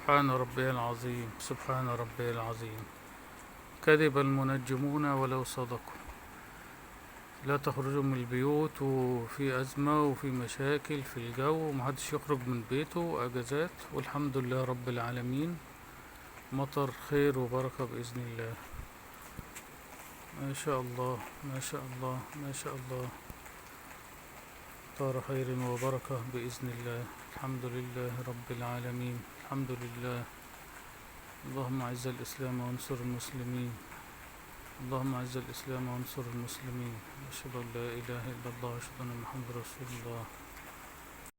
سبحان ربي العظيم، سبحان ربي العظيم. كذب المنجمون ولو صدقوا. لا تخرجوا من البيوت، وفي أزمة وفي مشاكل في الجو، ومحدش يخرج من بيته، أجازات والحمد لله رب العالمين. مطر خير وبركة بإذن الله. ما شاء الله، ما شاء الله، ما شاء الله. مطر خير وبركة بإذن الله. الحمد لله رب العالمين، الحمد لله. اللهم أعز الإسلام وانصر المسلمين. اللهم أعز الإسلام وانصر المسلمين. أشهد أن لا إله إلا الله وأشهد أن محمد رسول الله.